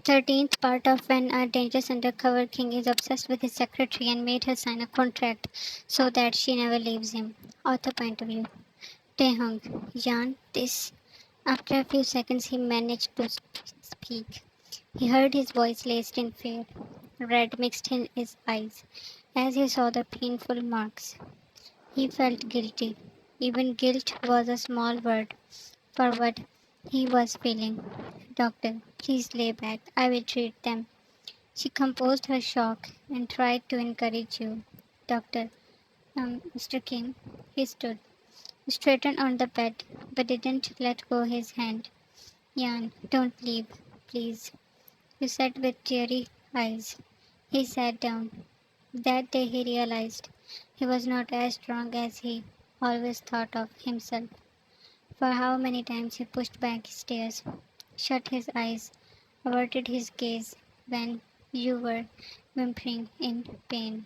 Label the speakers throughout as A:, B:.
A: 13th part of when a dangerous undercover king is obsessed with his secretary and made her sign a contract so that she never leaves him. Author point of view. Taehyung, Yan, this. After a few seconds, he managed to speak. He heard his voice laced in fear. Red mixed in his eyes as he saw the painful marks. He felt guilty. Even guilt was a small word for what he was feeling. Doctor, please lay back. I will treat them. She composed her shock and tried to encourage you. Doctor, Mr. Kim, he stood, straightened on the bed, but didn't let go his hand. Yan, don't leave, please. He said with teary eyes. He sat down. That day he realized he was not as strong as he always thought of himself. For how many times he pushed back his tears, shut his eyes, averted his gaze when you were whimpering in pain.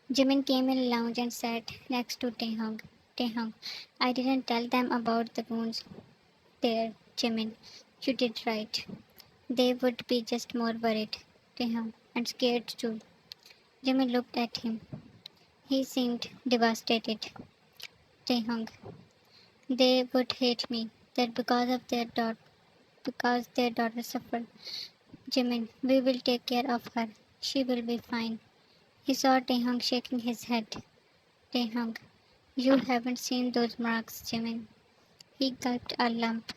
A: Jimin came in lounge and sat next to Taehyung. Taehyung, I didn't tell them about the wounds there, Jimin. You did right. They would be just more worried, Taehyung, and scared too. Jimin looked at him. He seemed devastated. Taehyung, they would hate me. That because their daughter suffered. Jimin, we will take care of her. She will be fine. He saw Taehyung shaking his head. Taehyung, you haven't seen those marks, Jimin. He gulped a lump.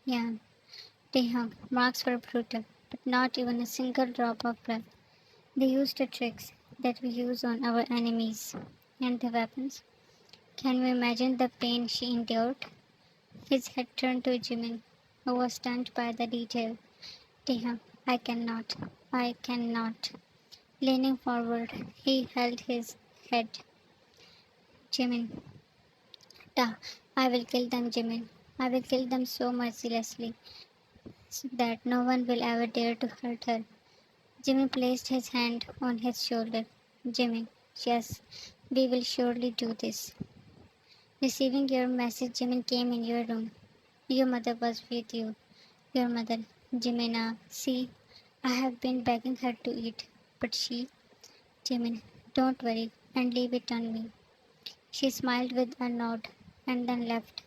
A: Yeah, Taehyung, marks were brutal, but not even a single drop of blood. They used the tricks that we use on our enemies. And the weapons. Can we imagine the pain she endured? His head turned to Jimin, who was stunned by the detail. Taehyung, I cannot. I cannot. Leaning forward, he held his head. Jimin, Ta, I will kill them, Jimin. I will kill them so mercilessly that no one will ever dare to hurt her. Jimin placed his hand on his shoulder. Jimin, yes, we will surely do this. Receiving your message, Jimin came in your room. Your mother was with you. Your mother, Jimena, see, I have been begging her to eat, but she, Jimin, don't worry and leave it on me. She smiled with a nod and then left.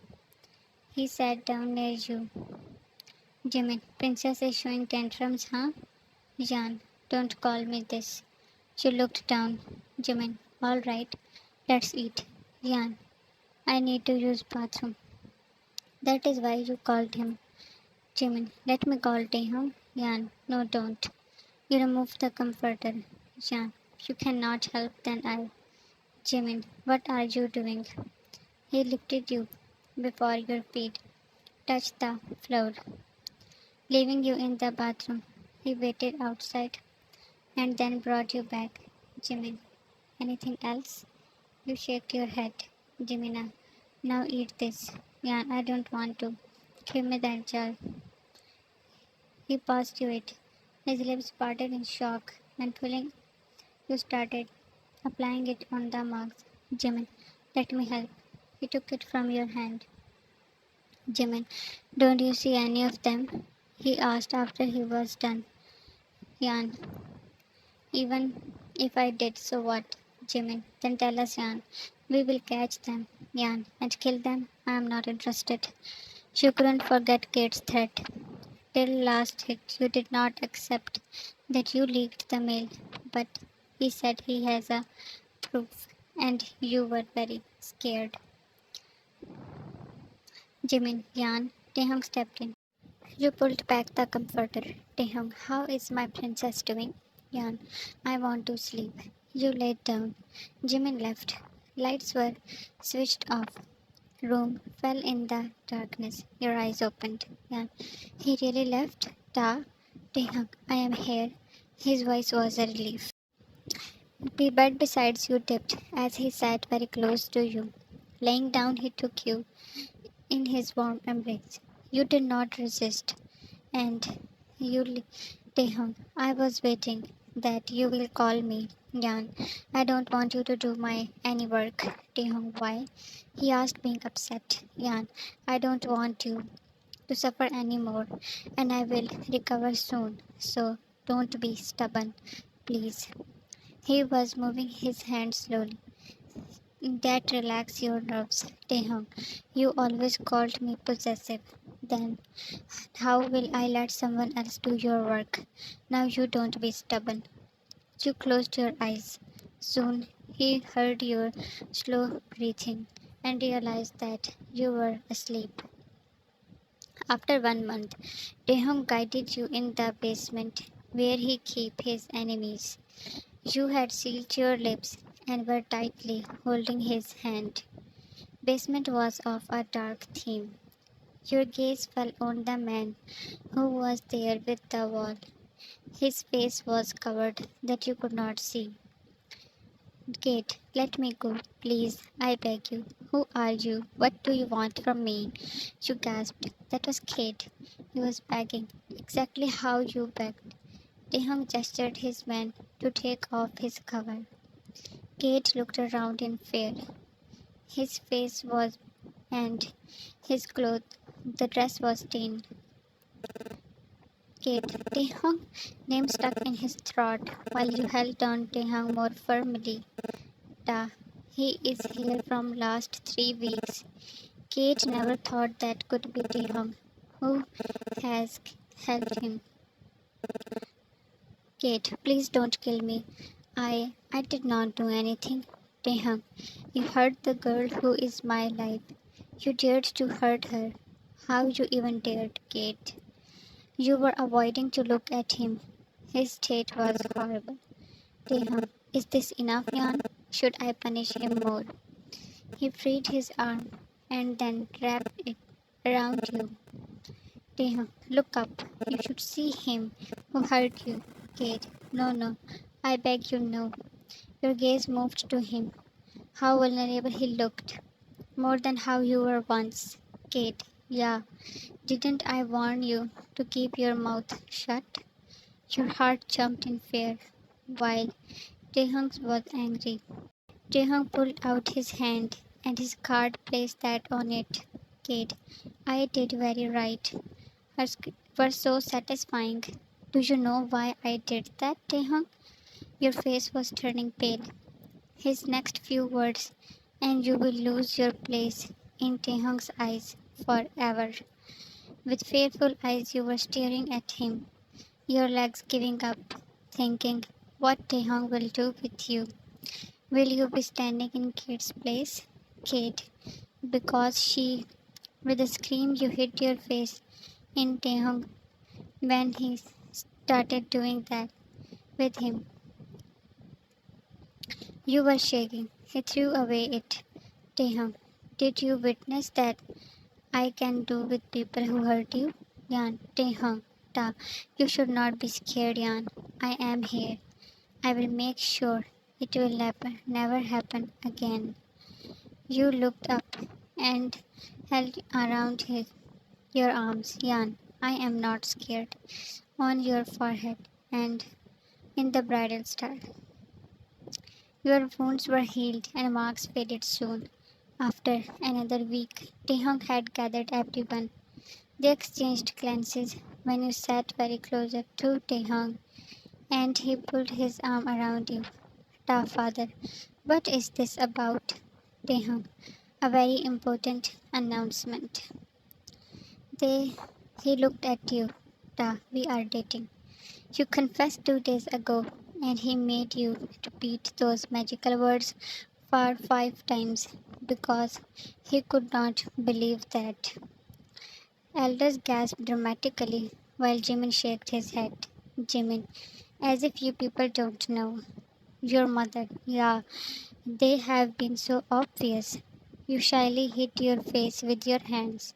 A: He sat down near you. Jimin, Princess is showing tantrums, huh? Jan, don't call me this. She looked down. Jimin, all right, let's eat. Jan, I need to use bathroom. That is why you called him. Jimin, let me call Taehyung. Jan, no, don't. You remove the comforter. Jan, you cannot help then I. Jimin, what are you doing? He lifted you before your feet touched the floor, leaving you in the bathroom. He waited outside and then brought you back. Jimin, anything else? You shake your head. Jimina, now eat this. Yeah, I don't want to. Give me that jar. He passed you it. His lips parted in shock, and pulling, you started applying it on the marks. Jimin, let me help. He took it from your hand. Jimin, don't you see any of them? He asked after he was done. Yan, even if I did, so what? Jimin, then tell us, Yan. We will catch them, Yan, and kill them. I am not interested. You couldn't forget Kate's threat. Till last hit, you did not accept that you leaked the mail, but he said he has a proof, and you were very scared. Jimin, Yan, Taehyung stepped in. You pulled back the comforter. Taehyung, how is my princess doing? Yan, I want to sleep. You laid down. Jimin left. Lights were switched off. Room fell in the darkness. Your eyes opened. Yan, he really left? Taehyung, I am here. His voice was a relief. The bed beside you tipped as he sat very close to you. Laying down, he took you in his warm embrace. You did not resist, and Taehyung, I was waiting that you will call me. Yan, I don't want you to do my any work. Taehyung, why? He asked, being upset. Yan, I don't want you to suffer anymore, and I will recover soon. So don't be stubborn, please. He was moving his hand slowly. That relax your nerves, Taehyung. You always called me possessive. Then how will I let someone else do your work? Now you don't be stubborn. You closed your eyes. Soon he heard your slow breathing and realized that you were asleep. After 1 month, Taehyung guided you in the basement where he kept his enemies. You had sealed your lips and were tightly holding his hand. Basement was of a dark theme. Your gaze fell on the man who was there with the wall. His face was covered that you could not see. Kate, let me go, please, I beg you. Who are you? What do you want from me? You gasped. That was Kate. He was begging, exactly how you begged. Taehyung gestured his man to take off his cover. Kate looked around in fear. His face was and his clothes, the dress was stained. Kate, Taehyung, name stuck in his throat while you held on Taehyung more firmly. Ta, he is here from last 3 weeks. Kate never thought that could be Taehyung. Who has helped him? Kate, please don't kill me. I did not do anything. Taehyung, you hurt the girl who is my life. You dared to hurt her. How you even dared, Kate? You were avoiding to look at him. His state was horrible. Taehyung, is this enough, Jan? Should I punish him more? He freed his arm and then wrapped it around you. Taehyung, look up. You should see him who hurt you. Kate, no, no. I beg you, no. Your gaze moved to him. How vulnerable he looked. More than how you were once. Kate, yeah. Didn't I warn you to keep your mouth shut? Your heart jumped in fear, while Taehyung was angry. Taehyung pulled out his hand, and his card placed that on it. Kate, I did very right. Hers were so satisfying. Do you know why I did that, Taehyung? Your face was turning pale. His next few words, and you will lose your place in Taehyung's eyes forever. With fearful eyes, you were staring at him, your legs giving up, thinking what Taehyung will do with you. Will you be standing in Kate's place? Kate, because she, with a scream, you hid your face in Taehyung when he started doing that with him. You were shaking. He threw away it. Taehyung, did you witness that I can do with people who hurt you? Yan, Taehyung, Ta, you should not be scared, Yan. I am here. I will make sure it will never happen again. You looked up and held around your arms. Yan, I am not scared. On your forehead and in the bridal star. Your wounds were healed and marks faded soon. After another week, Taehyung had gathered everyone. They exchanged glances when you sat very closer to Taehyung, and he pulled his arm around you. Ta, father, what is this about? Taehyung, a very important announcement. They, he looked at you. Ta, we are dating. You confessed 2 days ago, and he made you repeat those magical words for 5 times because he could not believe that. Elders gasped dramatically while Jimin shook his head. Jimin, as if you people don't know. Your mother, yeah, they have been so obvious. You shyly hid your face with your hands.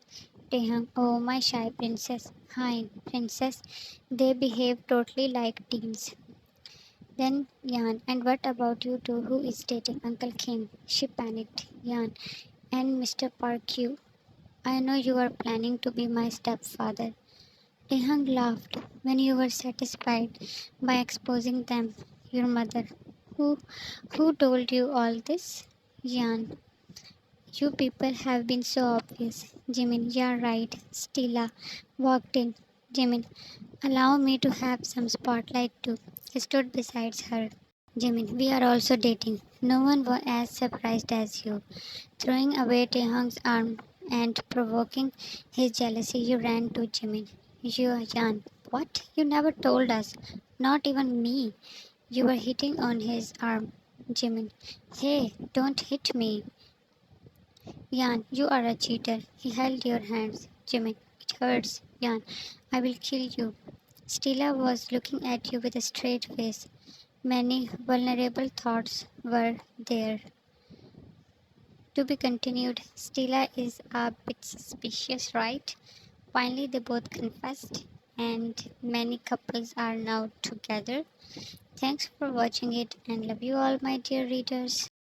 A: Taehyung, oh my shy princess. Hi, princess. They behave totally like teens. Then Yan, and what about you two who is dating Uncle Kim? She panicked. Yan, and Mr. Park you. I know you are planning to be my stepfather. Taehyung laughed when you were satisfied by exposing them. Your mother. Who who told you all this? Yan. You people have been so obvious. Jimin, you're right. Stella walked in. Jimin, allow me to have some spotlight too. He stood beside her. Jimin, we are also dating. No one was as surprised as you. Throwing away Taehyung's arm and provoking his jealousy, you ran to Jimin. Yan, what? You never told us. Not even me. You were hitting on his arm. Jimin, hey, don't hit me. Yan, you are a cheater. He held your hands. Jimin, it hurts. Yan, I will kill you. Stella was looking at you with a straight face. Many vulnerable thoughts were there. To be continued. Stella is a bit suspicious, right? Finally, they both confessed, and many couples are now together. Thanks for watching it, and love you all, my dear readers.